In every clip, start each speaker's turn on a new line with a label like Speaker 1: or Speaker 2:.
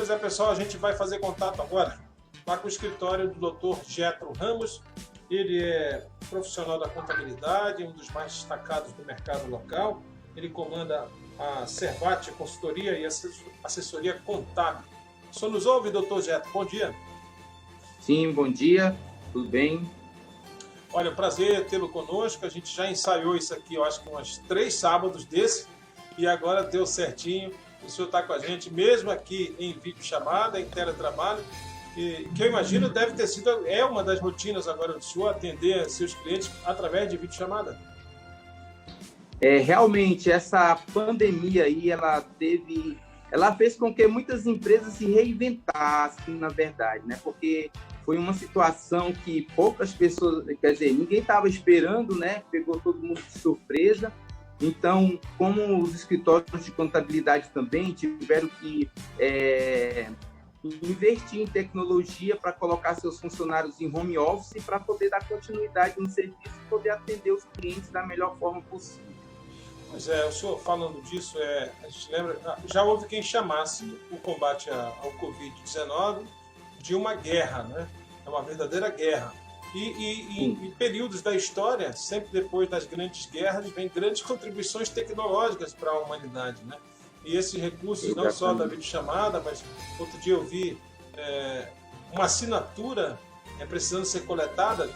Speaker 1: Pois é, pessoal, a gente vai fazer contato agora lá com o escritório do Dr. Getro Ramos. Ele é profissional da contabilidade, um dos mais destacados do mercado local. Ele comanda a Servate Consultoria e Assessoria Contábil. O senhor nos ouve, doutor Getro? Bom dia.
Speaker 2: Sim, bom dia, tudo bem?
Speaker 1: Olha, prazer tê-lo conosco. A gente já ensaiou isso aqui, eu acho que uns 3 sábados desse, e agora deu certinho. O senhor está com a gente, mesmo aqui em videochamada, em teletrabalho, que eu imagino deve ter sido, é uma das rotinas agora do senhor, atender seus clientes através de videochamada.
Speaker 2: Realmente, essa pandemia aí, ela fez com que muitas empresas se reinventassem, na verdade, né? Porque foi uma situação que poucas pessoas, quer dizer, ninguém estava esperando, né? Pegou todo mundo de surpresa. Então, como os escritórios de contabilidade também tiveram que investir em tecnologia para colocar seus funcionários em home office para poder dar continuidade no serviço e poder atender os clientes da melhor forma possível.
Speaker 1: Pois é, o senhor falando disso, a gente lembra, já houve quem chamasse o combate ao Covid-19 de uma guerra, né? É uma verdadeira guerra. E em períodos da história, sempre depois das grandes guerras, vem grandes contribuições tecnológicas para a humanidade, né? E esses recursos, exatamente, não só da videochamada, mas outro dia eu vi uma assinatura precisando ser coletada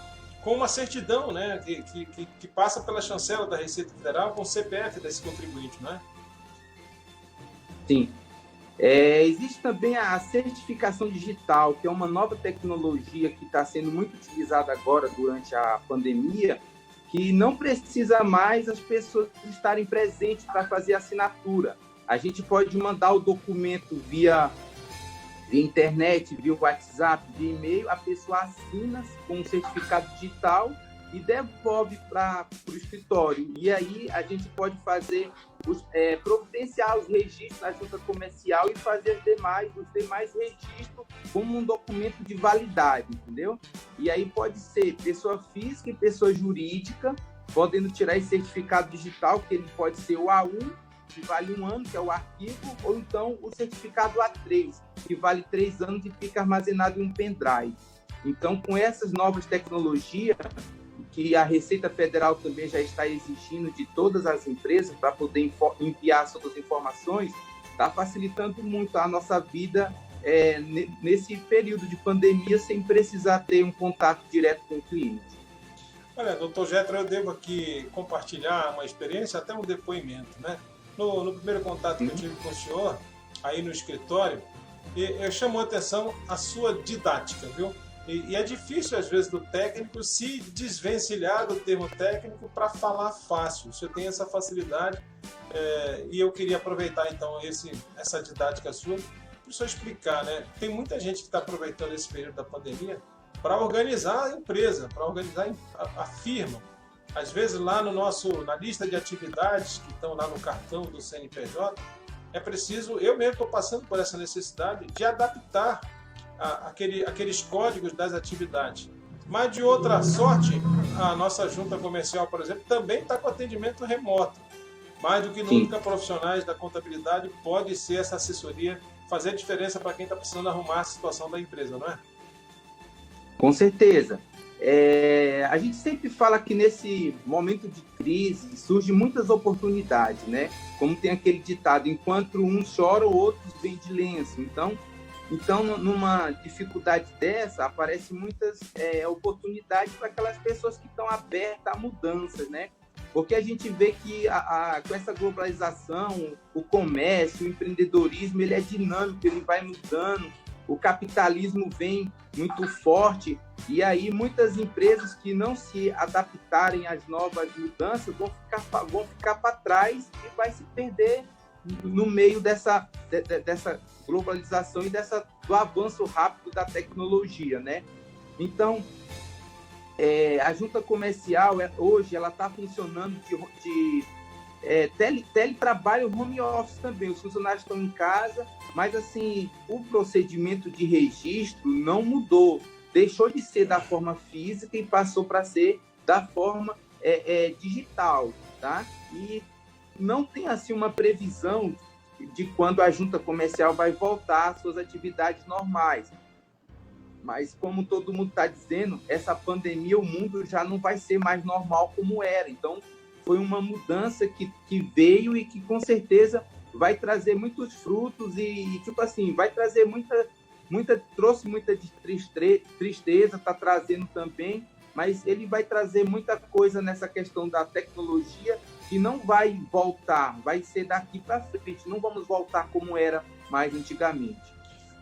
Speaker 1: com uma certidão, né? Que passa pela chancela da Receita Federal com o CPF desse contribuinte, não é?
Speaker 2: Sim. Existe também a certificação digital, que é uma nova tecnologia que está sendo muito utilizada agora durante a pandemia, que não precisa mais as pessoas estarem presentes para fazer a assinatura. A gente pode mandar o documento via internet, via WhatsApp, via e-mail, a pessoa assina com um certificado digital e devolve para o escritório. E aí a gente pode fazer providenciar os registros na junta comercial e fazer os demais registros como um documento de validade, entendeu? E aí pode ser pessoa física e pessoa jurídica, podendo tirar esse certificado digital, que ele pode ser o A1, que vale 1 ano, que é o arquivo, ou então o certificado A3, que vale 3 anos e fica armazenado em um pendrive. Então, com essas novas tecnologias, que a Receita Federal também já está exigindo de todas as empresas para poder enviar suas informações, está facilitando muito a nossa vida nesse período de pandemia, sem precisar ter um contato direto com o cliente.
Speaker 1: Olha, doutor Getro, eu devo aqui compartilhar uma experiência, até um depoimento, né? No primeiro contato que eu tive com o senhor, aí no escritório, chamou a atenção a sua didática, viu? E é difícil, às vezes, do técnico se desvencilhar do termo técnico para falar fácil. O senhor tem essa facilidade e eu queria aproveitar, então, essa didática sua para o senhor explicar, né? Tem muita gente que está aproveitando esse período da pandemia para organizar a empresa, para organizar a firma. Às vezes, lá na lista de atividades que estão lá no cartão do CNPJ, é preciso, eu mesmo estou passando por essa necessidade de adaptar aqueles códigos das atividades. Mas, de outra sorte, a nossa junta comercial, por exemplo, também está com atendimento remoto. Mais do que nunca, profissionais da contabilidade pode ser essa assessoria, fazer a diferença para quem está precisando arrumar a situação da empresa, não é?
Speaker 2: Com certeza. A gente sempre fala que nesse momento de crise surgem muitas oportunidades, né? Como tem aquele ditado, enquanto uns choram, outros vêm de lenço. Então, numa dificuldade dessa, aparecem muitas oportunidades para aquelas pessoas que estão abertas a mudanças, né? Porque a gente vê que com essa globalização, o comércio, o empreendedorismo, ele é dinâmico, ele vai mudando, o capitalismo vem muito forte, e aí muitas empresas que não se adaptarem às novas mudanças vão ficar para trás e vai se perder no meio dessa globalização e do avanço rápido da tecnologia, né? Então, a junta comercial hoje ela está funcionando de teletrabalho, home office também. Os funcionários estão em casa, mas assim o procedimento de registro não mudou, deixou de ser da forma física e passou para ser da forma digital, tá? E não tem assim uma previsão de quando a junta comercial vai voltar às suas atividades normais. Mas, como todo mundo está dizendo, essa pandemia, o mundo já não vai ser mais normal como era. Então, foi uma mudança que veio e que, com certeza, vai trazer muitos frutos e tipo assim, vai trazer trouxe muita tristeza, está trazendo também, mas ele vai trazer muita coisa nessa questão da tecnologia que não vai voltar, vai ser daqui para frente, não vamos voltar como era mais antigamente.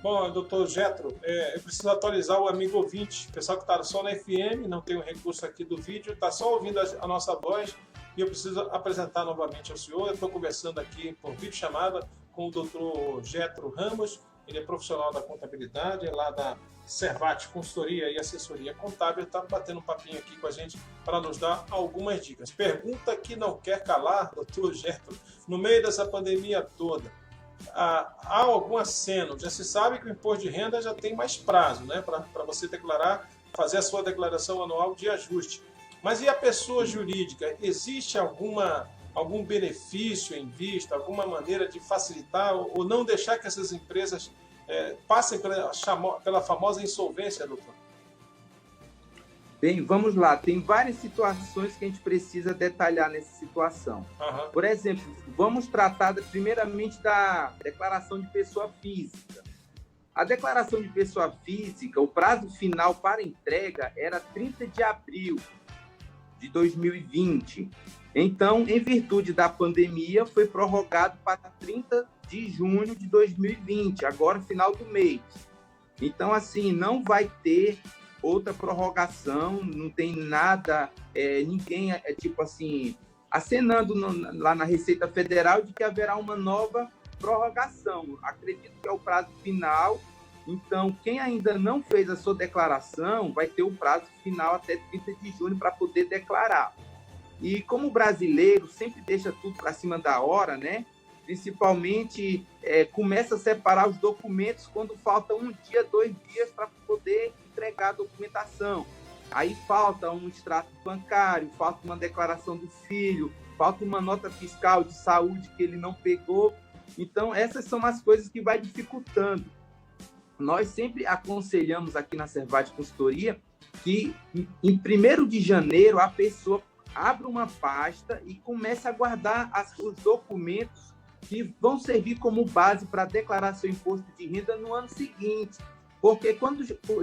Speaker 1: Bom, doutor Jetro, eu preciso atualizar o amigo ouvinte, o pessoal que está só na FM, não tem o recurso aqui do vídeo, está só ouvindo a nossa voz, e eu preciso apresentar novamente ao senhor. Eu estou conversando aqui por videochamada com o doutor Jetro Ramos, ele é profissional da contabilidade, é lá da Servate Consultoria e Assessoria Contábil, está batendo um papinho aqui com a gente para nos dar algumas dicas. Pergunta que não quer calar, doutor Jetro, no meio dessa pandemia toda, há algum aceno? Já se sabe que o imposto de renda já tem mais prazo, né, para você declarar, fazer a sua declaração anual de ajuste. Mas e a pessoa jurídica? Existe algum benefício em vista, alguma maneira de facilitar ou não deixar que essas empresas passem pela famosa insolvência, doutor?
Speaker 2: Bem, vamos lá. Tem várias situações que a gente precisa detalhar nessa situação.
Speaker 1: Uhum.
Speaker 2: Por exemplo, vamos tratar primeiramente da declaração de pessoa física. A declaração de pessoa física, o prazo final para entrega era 30 de abril de 2020. Então, em virtude da pandemia, foi prorrogado para 30 de junho de 2020, agora final do mês. Então, assim, não vai ter outra prorrogação, não tem nada, ninguém, tipo assim, acenando lá na Receita Federal de que haverá uma nova prorrogação. Acredito que é o prazo final. Então, quem ainda não fez a sua declaração vai ter o prazo final até 30 de junho para poder declarar. E como o brasileiro sempre deixa tudo para cima da hora, né? Principalmente começa a separar os documentos quando falta um dia, 2 dias para poder entregar a documentação. Aí falta um extrato bancário, falta uma declaração do filho, falta uma nota fiscal de saúde que ele não pegou. Então, essas são as coisas que vai dificultando. Nós sempre aconselhamos aqui na Servate Consultoria que em 1º de janeiro a pessoa abra uma pasta e comece a guardar os documentos que vão servir como base para declarar seu imposto de renda no ano seguinte. Porque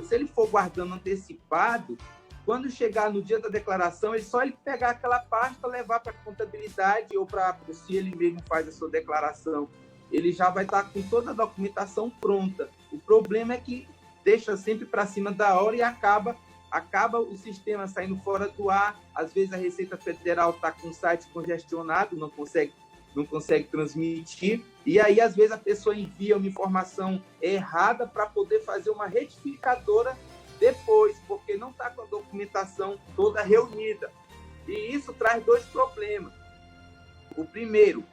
Speaker 2: se ele for guardando antecipado, quando chegar no dia da declaração, só ele pegar aquela pasta, levar para a contabilidade ou se ele mesmo faz a sua declaração, ele já vai estar com toda a documentação pronta. O problema é que deixa sempre para cima da hora e acaba o sistema saindo fora do ar. Às vezes a Receita Federal está com o site congestionado, não consegue transmitir, e aí às vezes a pessoa envia uma informação errada para poder fazer uma retificadora depois, porque não está com a documentação toda reunida. E isso traz 2 problemas. O primeiro,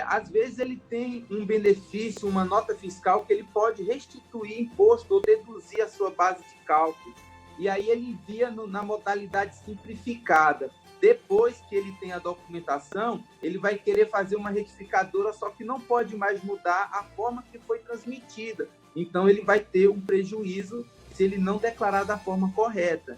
Speaker 2: às vezes ele tem um benefício, uma nota fiscal que ele pode restituir imposto ou deduzir a sua base de cálculo. E aí ele envia na modalidade simplificada. Depois que ele tem a documentação, ele vai querer fazer uma retificadora, só que não pode mais mudar a forma que foi transmitida. Então, ele vai ter um prejuízo se ele não declarar da forma correta.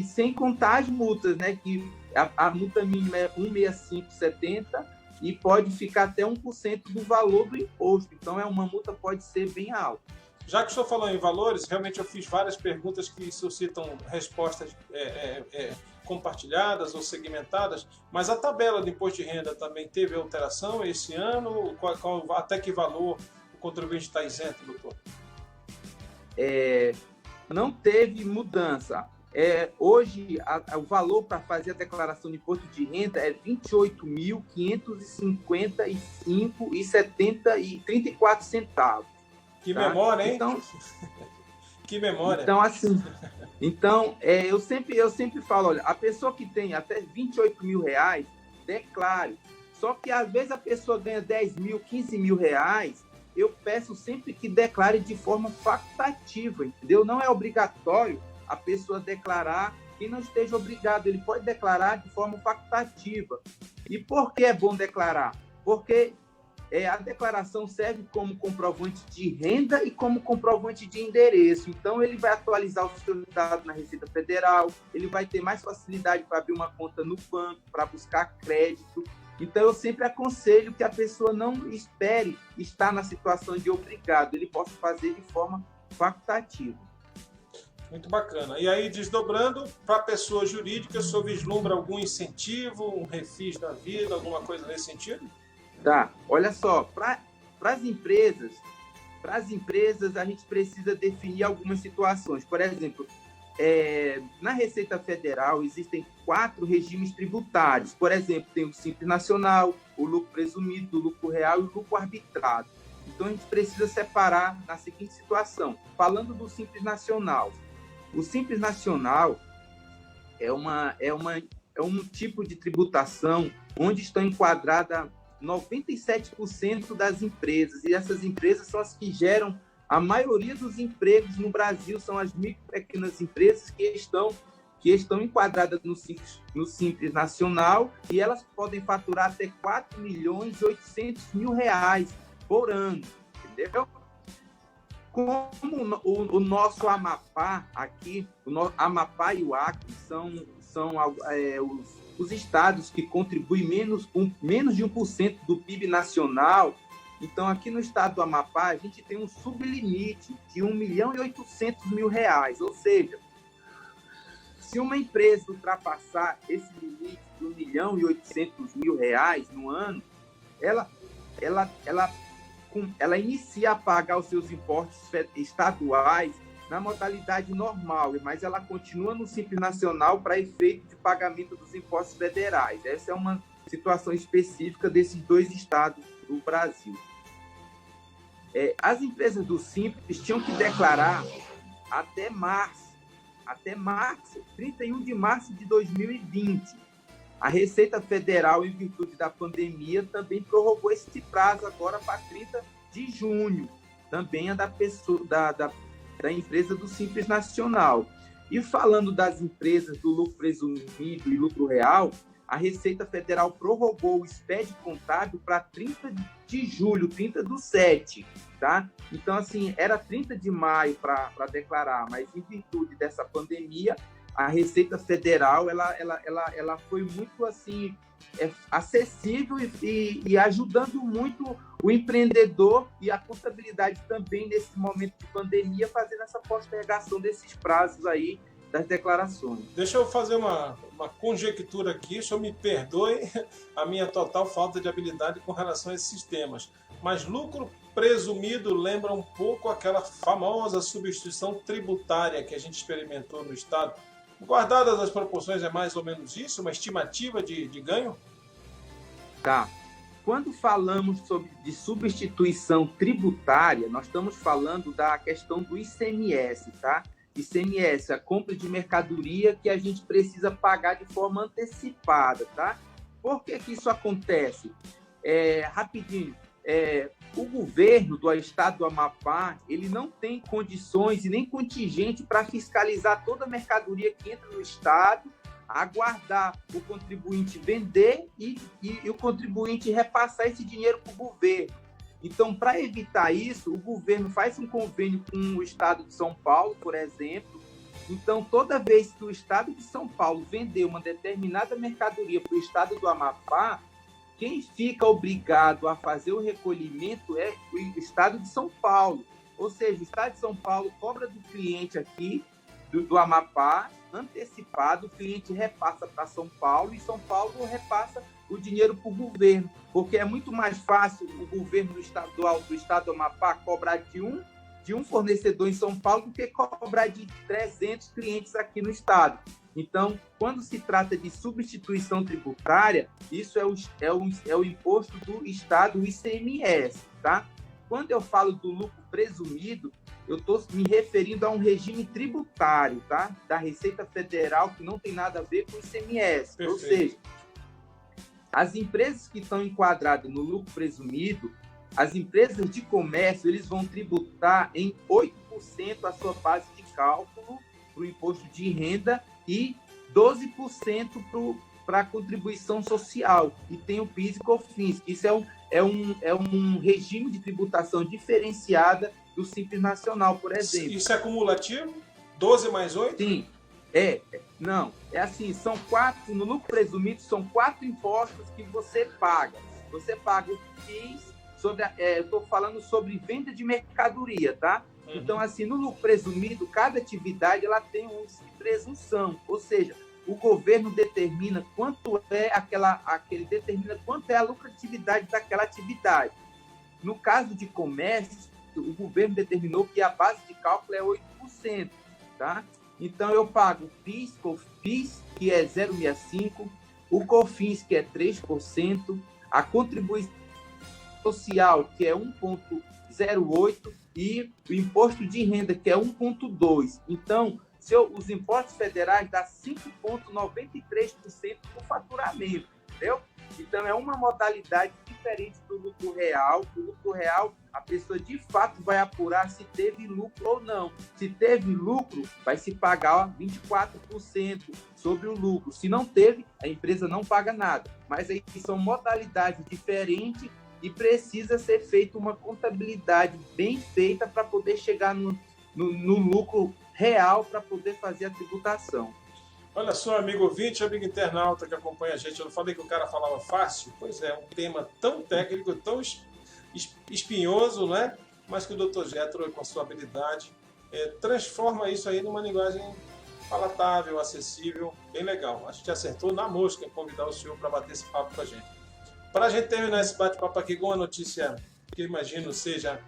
Speaker 2: Sem contar as multas, né? Que a multa mínima é 165,70 e pode ficar até 1% do valor do imposto. Então, uma multa pode ser bem alta.
Speaker 1: Já que o senhor falou em valores, realmente eu fiz várias perguntas que suscitam respostas compartilhadas ou segmentadas, mas a tabela do imposto de renda também teve alteração esse ano? Até que valor o contribuinte está isento, doutor?
Speaker 2: Não teve mudança. Hoje, o valor para fazer a declaração de imposto de renda é R$ 28.555,34.
Speaker 1: Que memória, hein?
Speaker 2: Então,
Speaker 1: que memória.
Speaker 2: Então, assim, eu sempre falo, olha, a pessoa que tem até R$28 mil, declare. Só que, às vezes, a pessoa ganha 10 mil, 15 mil reais, eu peço sempre que declare de forma facultativa, entendeu? Não é obrigatório a pessoa declarar e não esteja obrigado. Ele pode declarar de forma facultativa. E por que é bom declarar? Porque a declaração serve como comprovante de renda e como comprovante de endereço. Então, ele vai atualizar o seu dado na Receita Federal, ele vai ter mais facilidade para abrir uma conta no banco, para buscar crédito. Então, eu sempre aconselho que a pessoa não espere estar na situação de obrigado, ele possa fazer de forma facultativa.
Speaker 1: Muito bacana. E aí, desdobrando, para a pessoa jurídica, o senhor vislumbra algum incentivo, um refis da vida, alguma coisa nesse sentido?
Speaker 2: Tá, olha só, para as empresas, a gente precisa definir algumas situações. Por exemplo, na Receita Federal existem 4 regimes tributários. Por exemplo, tem o Simples Nacional, o lucro presumido, o lucro real e o lucro arbitrado. Então, a gente precisa separar na seguinte situação. Falando do Simples Nacional, o Simples Nacional é um tipo de tributação onde estão enquadradas 97% das empresas, e essas empresas são as que geram a maioria dos empregos no Brasil, são as micro e pequenas empresas que estão enquadradas no Simples Nacional, e elas podem faturar até R$4.800.000 por ano, entendeu? Como o nosso Amapá aqui, Amapá e o Acre são os estados que contribuem menos de 1% do PIB nacional. Então, aqui no estado do Amapá, a gente tem um sublimite de R$1.800.000. Ou seja, se uma empresa ultrapassar esse limite de R$1.800.000 no ano, ela inicia a pagar os seus impostos estaduais na modalidade normal, mas ela continua no Simples Nacional para efeito de pagamento dos impostos federais. Essa é uma situação específica desses 2 estados do Brasil. As empresas do Simples tinham que declarar até 31 de março de 2020. A Receita Federal, em virtude da pandemia, também prorrogou esse prazo agora para 30 de junho. Também é da empresa do Simples Nacional. E falando das empresas do lucro presumido e lucro real, a Receita Federal prorrogou o expédio contábil para 30 de julho, 30/7, tá? Então, assim, era 30 de maio para declarar, mas em virtude dessa pandemia, a Receita Federal ela foi muito assim acessível e ajudando muito o empreendedor e a contabilidade também nesse momento de pandemia, fazendo essa postergação desses prazos aí das declarações.
Speaker 1: Deixa eu fazer uma conjectura aqui, o senhor me perdoe a minha total falta de habilidade com relação a esses temas, mas lucro presumido lembra um pouco aquela famosa substituição tributária que a gente experimentou no Estado. Guardadas as proporções, é mais ou menos isso? Uma estimativa de ganho?
Speaker 2: Tá. Quando falamos de substituição tributária, nós estamos falando da questão do ICMS, tá? ICMS, a compra de mercadoria que a gente precisa pagar de forma antecipada, tá? Por que isso acontece? Rapidinho, o governo do estado do Amapá, ele não tem condições e nem contingente para fiscalizar toda a mercadoria que entra no estado, aguardar o contribuinte vender e o contribuinte repassar esse dinheiro para o governo. Então, para evitar isso, o governo faz um convênio com o estado de São Paulo, por exemplo. Então, toda vez que o estado de São Paulo vender uma determinada mercadoria para o estado do Amapá, quem fica obrigado a fazer o recolhimento é o estado de São Paulo. Ou seja, o estado de São Paulo cobra do cliente aqui, do Amapá, antecipado, o cliente repassa para São Paulo e São Paulo repassa o dinheiro para o governo, porque é muito mais fácil o governo estadual do estado do Amapá cobrar de um fornecedor em São Paulo do que cobrar de 300 clientes aqui no estado. Então, quando se trata de substituição tributária, isso é o imposto do estado, o ICMS, tá? Quando eu falo do lucro presumido, eu estou me referindo a um regime tributário, tá? Da Receita Federal, que não tem nada a ver com o ICMS. Perfeito. Ou seja, as empresas que estão enquadradas no lucro presumido, as empresas de comércio, eles vão tributar em 8% a sua base de cálculo para o imposto de renda e 12% para a contribuição social, e tem o PIS e COFINS, que isso é um regime de tributação diferenciada do Simples Nacional, por exemplo.
Speaker 1: Isso é cumulativo? 12 mais 8?
Speaker 2: Sim. Não, é assim, no lucro presumido, são 4 impostos que você paga. Você paga o PIS, eu estou falando sobre venda de mercadoria, tá? Uhum. Então, assim, no lucro presumido, cada atividade ela tem um índice de presunção, ou seja, o governo determina quanto é determina quanto é a lucratividade daquela atividade. No caso de comércio, o governo determinou que a base de cálculo é 8%, tá? Então, eu pago o PIS, COFINS, que é 0,65%, o COFINS, que é 3%, a contribuição social, que é 1,08%, e o imposto de renda, que é 1,2%. Então, os impostos federais dão 5,93% do faturamento, entendeu? Então, é uma modalidade diferente do lucro real. O lucro real, a pessoa de fato vai apurar se teve lucro ou não. Se teve lucro, vai se pagar 24% sobre o lucro. Se não teve, a empresa não paga nada. Mas aí são modalidades diferentes e precisa ser feita uma contabilidade bem feita para poder chegar no lucro real para poder fazer a tributação.
Speaker 1: Olha só, amigo ouvinte, amigo internauta que acompanha a gente, eu não falei que o cara falava fácil? Pois é, um tema tão técnico, tão espinhoso, né? Mas que o Dr. Jethro, com a sua habilidade, transforma isso aí numa linguagem palatável, acessível, bem legal. A gente acertou na mosca em convidar o senhor para bater esse papo com a gente. Para a gente terminar esse bate-papo aqui com uma notícia que eu imagino seja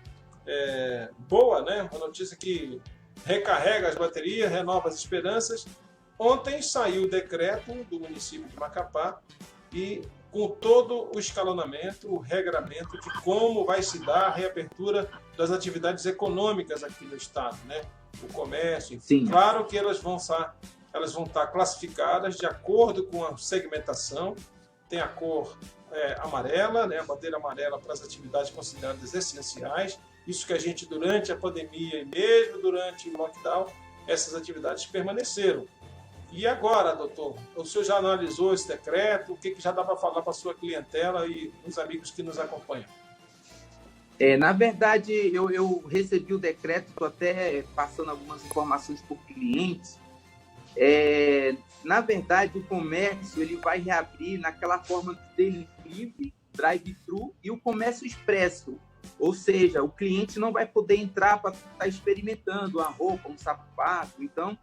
Speaker 1: boa, né? Uma notícia que recarrega as baterias, renova as esperanças. Ontem saiu o decreto do município de Macapá e com todo o escalonamento, o regramento de como vai se dar a reabertura das atividades econômicas aqui no estado, né? O comércio, enfim.
Speaker 2: Sim.
Speaker 1: Claro que elas vão estar classificadas de acordo com a segmentação. Tem a cor amarela, né? A bandeira amarela para as atividades consideradas essenciais. Isso que a gente, durante a pandemia e mesmo durante o lockdown, essas atividades permaneceram. E agora, doutor, o senhor já analisou esse decreto? O que já dá para falar para a sua clientela e os amigos que nos acompanham?
Speaker 2: Na verdade, eu recebi o decreto, estou até passando algumas informações por clientes. Na verdade, o comércio ele vai reabrir naquela forma de delivery, drive-thru e o comércio expresso. Ou seja, o cliente não vai poder entrar para estar experimentando uma roupa, um sapato. Então,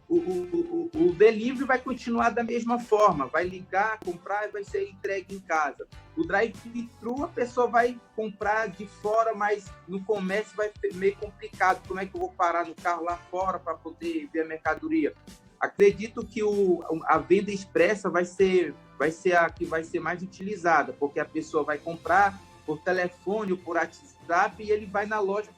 Speaker 2: o delivery vai continuar da mesma forma. Vai ligar, comprar e vai ser entregue em casa. O drive-thru, a pessoa vai comprar de fora, mas no comércio vai ser meio complicado. Como é que eu vou parar no carro lá fora para poder ver a mercadoria? Acredito que a venda expressa vai ser a que vai ser mais utilizada, porque a pessoa vai comprar por telefone ou por WhatsApp e ele vai na loja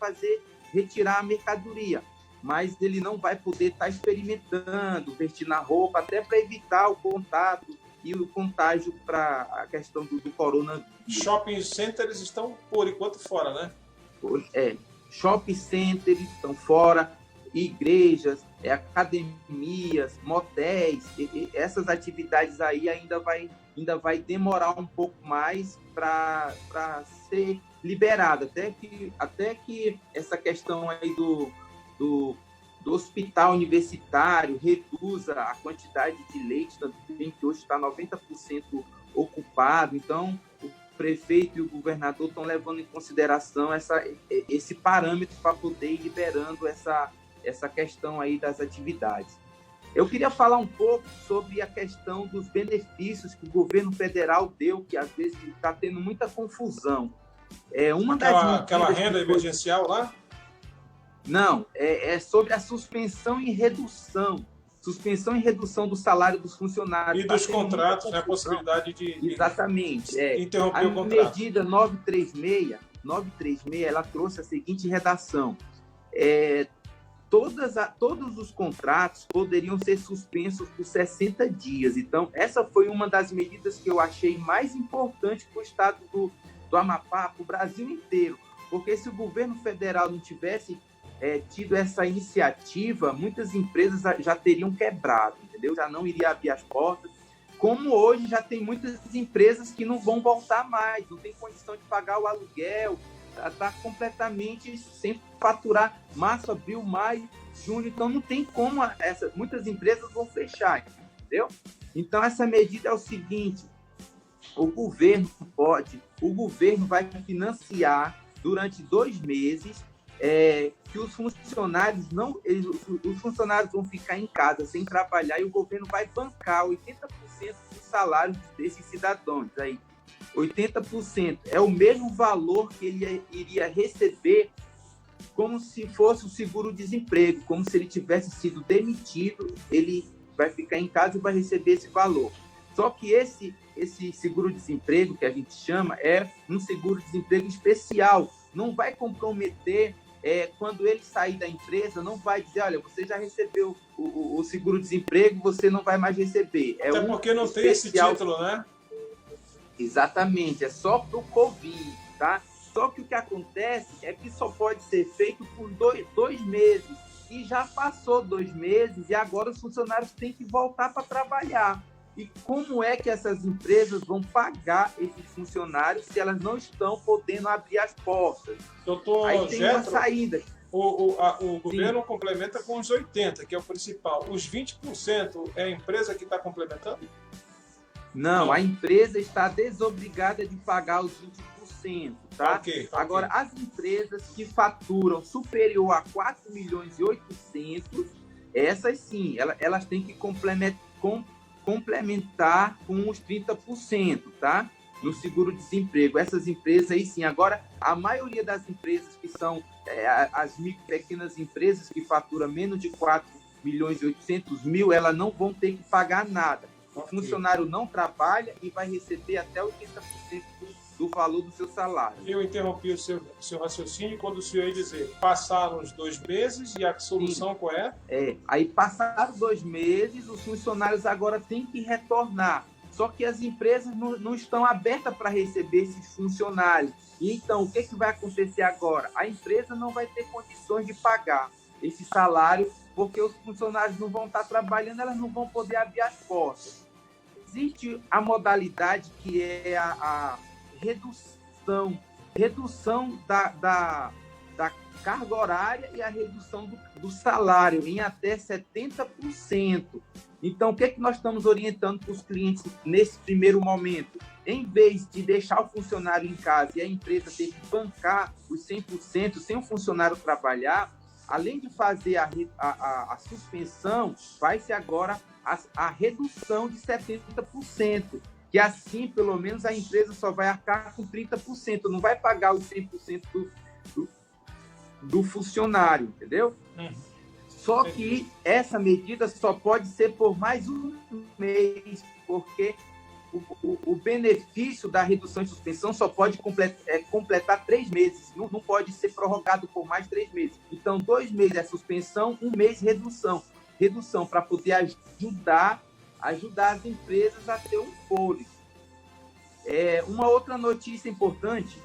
Speaker 2: retirar a mercadoria. Mas ele não vai poder estar experimentando, vestir na roupa, até para evitar o contato e o contágio para a questão do coronavírus.
Speaker 1: Shopping centers estão, por enquanto, fora, né?
Speaker 2: Shopping centers estão fora, igrejas, academias, motéis, essas atividades aí ainda vai demorar um pouco mais para ser liberada, até que essa questão aí do hospital universitário reduza a quantidade de leite também, que hoje está 90% ocupado. Então, o prefeito e o governador estão levando em consideração esse parâmetro para poder ir liberando essa questão aí das atividades. Eu queria falar um pouco sobre a questão dos benefícios que o governo federal deu, que às vezes está tendo muita confusão.
Speaker 1: Aquela renda emergencial lá?
Speaker 2: Não, é sobre a suspensão e redução do salário dos funcionários.
Speaker 1: E dos contratos, né? A possibilidade de
Speaker 2: exatamente,
Speaker 1: interromper o contrato.
Speaker 2: A medida 936, ela trouxe a seguinte redação. Todos os contratos poderiam ser suspensos por 60 dias. Então, essa foi uma das medidas que eu achei mais importante para o estado do Amapá, para o Brasil inteiro. Porque se o governo federal não tivesse tido essa iniciativa, muitas empresas já teriam quebrado, entendeu? Já não iria abrir as portas. como hoje já tem muitas empresas que não vão voltar mais, não tem condição de pagar o aluguel, está completamente sem faturar março, abril, maio, junho, então não tem como, muitas empresas vão fechar, entendeu? Então essa medida é o seguinte, o governo vai financiar durante 2 meses, que os funcionários vão ficar em casa sem trabalhar e o governo vai bancar 80% do salário desses cidadãos aí. 80% é o mesmo valor que ele iria receber como se fosse o seguro-desemprego, como se ele tivesse sido demitido, ele vai ficar em casa e vai receber esse valor. Só que esse seguro-desemprego que a gente chama é um seguro-desemprego especial, não vai comprometer, quando ele sair da empresa, não vai dizer, olha, você já recebeu o seguro-desemprego, você não vai mais receber.
Speaker 1: Até porque não tem esse título, né?
Speaker 2: Exatamente, é só para o Covid, tá? Só que o que acontece é que só pode ser feito por 2 meses, e já passou 2 meses, e agora os funcionários têm que voltar para trabalhar. E como é que essas empresas vão pagar esses funcionários se elas não estão podendo abrir as portas?
Speaker 1: Doutor
Speaker 2: Aí tem
Speaker 1: Getro,
Speaker 2: uma saída.
Speaker 1: O governo complementa com os 80%, que é o principal. Os 20% é a empresa que está complementando?
Speaker 2: Não, a empresa está desobrigada de pagar os 20%, tá?
Speaker 1: Okay.
Speaker 2: Agora, as empresas que faturam superior a 4 milhões e 800, essas sim, elas têm que complementar com os 30%, tá? No seguro-desemprego. Essas empresas aí sim. Agora, a maioria das empresas que são as micro e pequenas empresas que faturam menos de 4 milhões e 800 mil, elas não vão ter que pagar nada. O funcionário não trabalha e vai receber até 80% do valor do seu salário.
Speaker 1: Eu interrompi o seu raciocínio quando o senhor ia dizer, passaram os 2 meses e a solução Sim. qual é?
Speaker 2: Aí passaram 2 meses, os funcionários agora têm que retornar. Só que as empresas não estão abertas para receber esses funcionários. E então, o que vai acontecer agora? A empresa não vai ter condições de pagar esse salário, porque os funcionários não vão estar trabalhando, elas não vão poder abrir as portas. Existe a modalidade que é a redução da carga horária e a redução do salário em até 70%. Então, o que nós estamos orientando para os clientes nesse primeiro momento? Em vez de deixar o funcionário em casa e a empresa ter que bancar os 100% sem o funcionário trabalhar, além de fazer a suspensão, vai-se agora a redução de 70%, que assim, pelo menos, a empresa só vai arcar com 30%, não vai pagar os 100% do funcionário, entendeu? Só que essa medida só pode ser por mais um mês, porque o benefício da redução e suspensão só pode completar 3 meses, não pode ser prorrogado por mais 3 meses. Então, 2 meses é suspensão, 1 mês redução para poder ajudar as empresas a ter um fôlego. Uma outra notícia importante,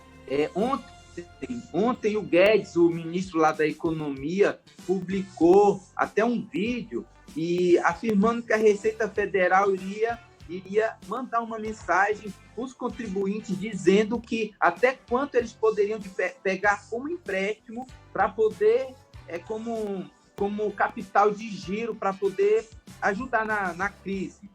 Speaker 2: ontem o Guedes, o ministro lá da Economia, publicou até um vídeo e afirmando que a Receita Federal iria mandar uma mensagem para os contribuintes dizendo que até quanto eles poderiam pegar como empréstimo para poder, como capital de giro, para poder ajudar na crise.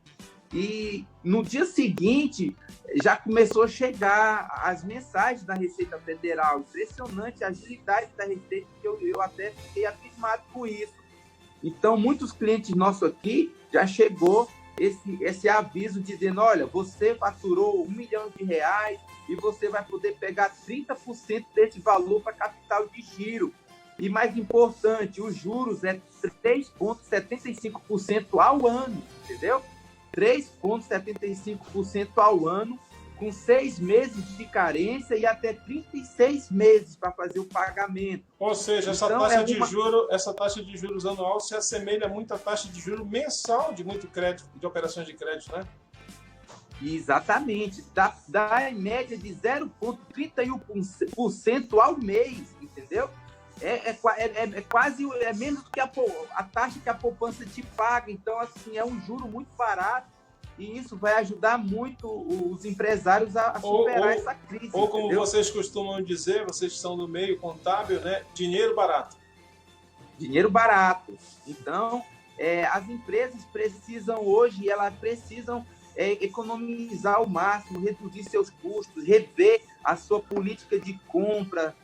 Speaker 2: E no dia seguinte, já começou a chegar as mensagens da Receita Federal. Impressionante a agilidade da Receita, que eu até fiquei afirmado com isso. Então, muitos clientes nossos aqui já chegou esse aviso dizendo, olha, você faturou R$1 milhão e você vai poder pegar 30% desse valor para capital de giro. E mais importante, os juros é 3,75% ao ano, entendeu? 3,75% ao ano, com 6 meses de carência e até 36 meses para fazer o pagamento.
Speaker 1: Ou seja, essa taxa de juros anual se assemelha muito à taxa de juros mensal de muito crédito, de operações de crédito, né?
Speaker 2: Exatamente. Dá em média de 0,31% ao mês, entendeu? Quase menos do que a taxa que a poupança te paga. Então, assim, é um juro muito barato e isso vai ajudar muito os empresários a superar essa crise.
Speaker 1: Ou como
Speaker 2: entendeu?
Speaker 1: vocês costumam dizer, vocês que são do meio contábil, né? Dinheiro barato.
Speaker 2: Dinheiro barato. Então, as empresas precisam hoje, elas precisam economizar ao máximo, reduzir seus custos, rever a sua política de compra,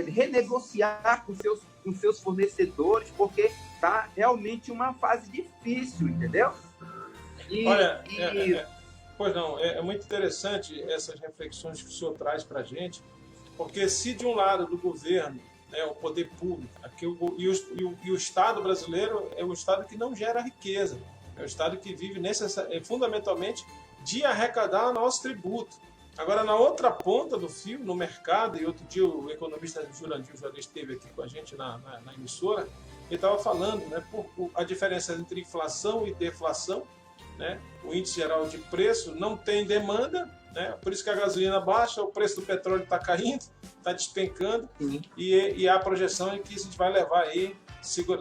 Speaker 2: renegociar com seus fornecedores, porque está realmente uma fase difícil, entendeu?
Speaker 1: Olha, pois não, é muito interessante essas reflexões que o senhor traz para a gente, porque se de um lado do governo, né, o poder público, e o Estado brasileiro é um Estado que não gera riqueza, é um Estado que vive fundamentalmente de arrecadar nosso tributo. Agora, na outra ponta do fio, no mercado, e outro dia o economista Jurandir já esteve aqui com a gente na emissora, ele estava falando, né, a diferença entre inflação e deflação, né, o índice geral de preço não tem demanda, né, por isso que a gasolina baixa, o preço do petróleo está caindo, está despencando, e a projeção é que a gente vai levar aí,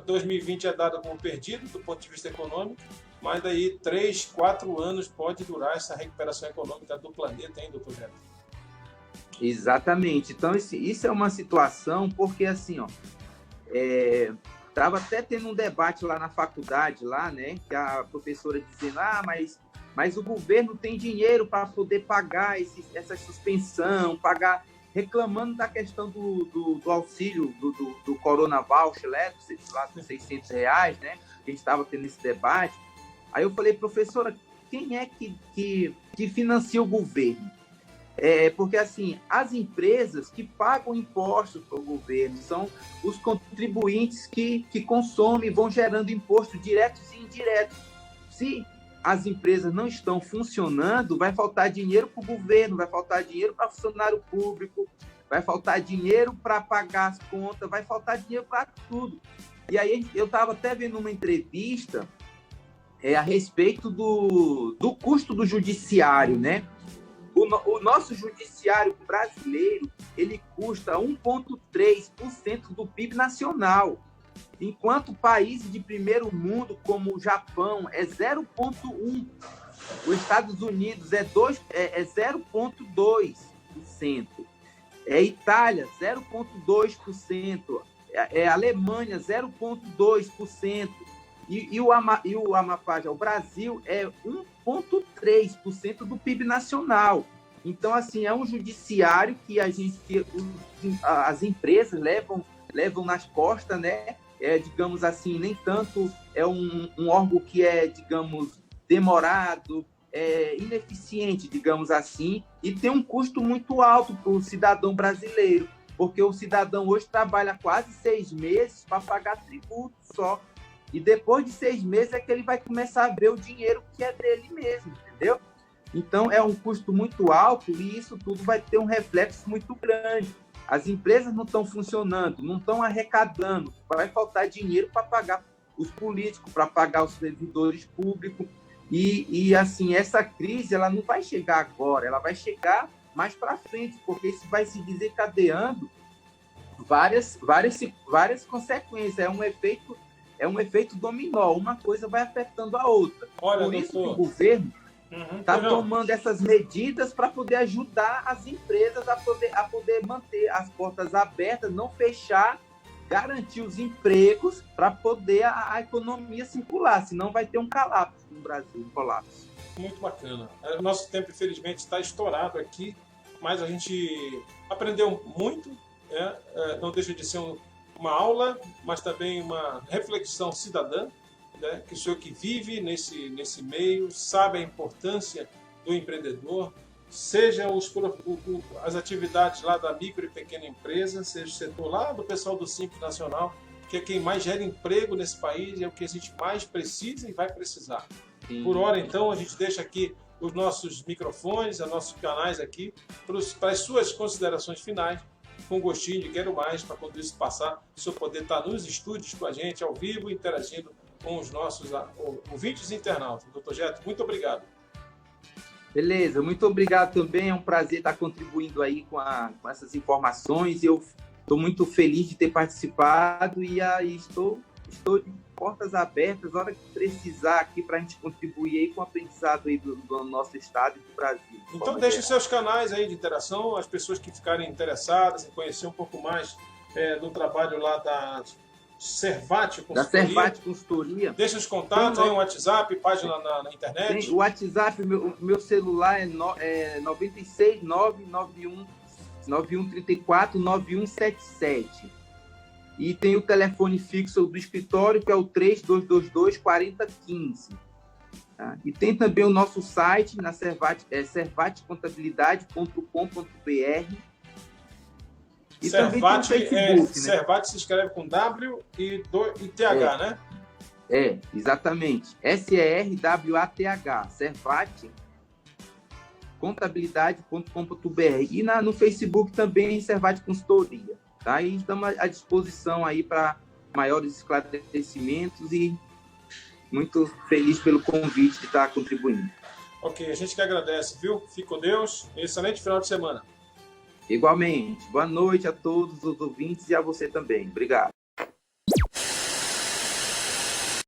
Speaker 1: 2020 é dado como perdido do ponto de vista econômico, mas daí 3, 4 anos pode durar essa recuperação econômica do planeta, hein, doutor Neto?
Speaker 2: Exatamente. Então, isso é uma situação, porque assim, estava até tendo um debate lá na faculdade, né, que a professora dizendo, mas o governo tem dinheiro para poder pagar essa suspensão, reclamando da questão do auxílio, do Corona Voucher, lá dos R$600, né, que a gente estava tendo esse debate. Aí eu falei, professora, quem é que financia o governo? Porque, assim, as empresas que pagam impostos para o governo são os contribuintes que consomem, vão gerando impostos diretos e indiretos. Se as empresas não estão funcionando, vai faltar dinheiro para o governo, vai faltar dinheiro para funcionário público, vai faltar dinheiro para pagar as contas, vai faltar dinheiro para tudo. E aí eu estava até vendo uma entrevista a respeito do custo do judiciário, né? O nosso judiciário brasileiro, ele custa 1,3% do PIB nacional, enquanto países de primeiro mundo, como o Japão, é 0,1%. Os Estados Unidos é 0,2%. Itália, 0,2%. Alemanha, 0,2%. E o Amapá, o Brasil, é 1,3% do PIB nacional. Então, assim, é um judiciário que as empresas levam nas costas, né? Digamos assim, nem tanto é um órgão que é, digamos, demorado, ineficiente, digamos assim, e tem um custo muito alto para o cidadão brasileiro, porque o cidadão hoje trabalha quase 6 meses para pagar tributo só. E depois de 6 meses é que ele vai começar a ver o dinheiro que é dele mesmo, entendeu? Então, é um custo muito alto e isso tudo vai ter um reflexo muito grande. As empresas não estão funcionando, não estão arrecadando, vai faltar dinheiro para pagar os políticos, para pagar os servidores públicos. E, assim, essa crise ela não vai chegar agora, ela vai chegar mais para frente, porque isso vai se desencadeando várias consequências. É um efeito dominó, uma coisa vai afetando a outra.
Speaker 1: Olha,
Speaker 2: por isso que o governo está tomando essas medidas para poder ajudar as empresas a poder manter as portas abertas, não fechar, garantir os empregos para poder a economia circular, senão vai ter um colapso no Brasil, um colapso.
Speaker 1: Muito bacana. O nosso tempo, infelizmente, está estourado aqui, mas a gente aprendeu muito, não deixa de ser uma aula, mas também uma reflexão cidadã, né? Que o senhor que vive nesse meio sabe a importância do empreendedor, seja as atividades lá da micro e pequena empresa, seja o setor lá do pessoal do Simples Nacional, que é quem mais gera emprego nesse país, é o que a gente mais precisa e vai precisar. Sim. Por hora, então, a gente deixa aqui os nossos microfones, os nossos canais aqui, para as suas considerações finais, com gostinho de quero mais, para quando isso passar, o senhor poder estar nos estúdios com a gente, ao vivo, interagindo com os nossos ouvintes e internautas. Doutor Jeto, muito obrigado.
Speaker 2: Beleza, muito obrigado também, é um prazer estar contribuindo aí com essas informações, eu estou muito feliz de ter participado e aí estou estou de portas abertas, a hora que precisar aqui para a gente contribuir aí com o aprendizado aí do nosso estado e do Brasil.
Speaker 1: Então deixe os seus canais aí de interação, as pessoas que ficarem interessadas em conhecer um pouco mais do trabalho lá da Servate Consultoria.
Speaker 2: Da Servate Consultoria.
Speaker 1: Deixa os contatos aí, um WhatsApp, página na internet.
Speaker 2: O WhatsApp, meu celular é 96 991 9134 9177. E tem o telefone fixo do escritório, que é o 3222 4015. Tá? E tem também o nosso site, na Servate, servatecontabilidade.com.br. E
Speaker 1: Servate,
Speaker 2: também tem o Facebook, né?
Speaker 1: Servate se escreve com W e TH, né?
Speaker 2: Exatamente. SERWATH, Servate contabilidade.com.br. E no Facebook também, Servate Consultoria. Tá? E estamos à disposição aí para maiores esclarecimentos e muito feliz pelo convite de estar contribuindo.
Speaker 1: Ok, a gente que agradece, viu? Fique com Deus. Excelente final de semana.
Speaker 2: Igualmente. Boa noite a todos os ouvintes e a você também. Obrigado.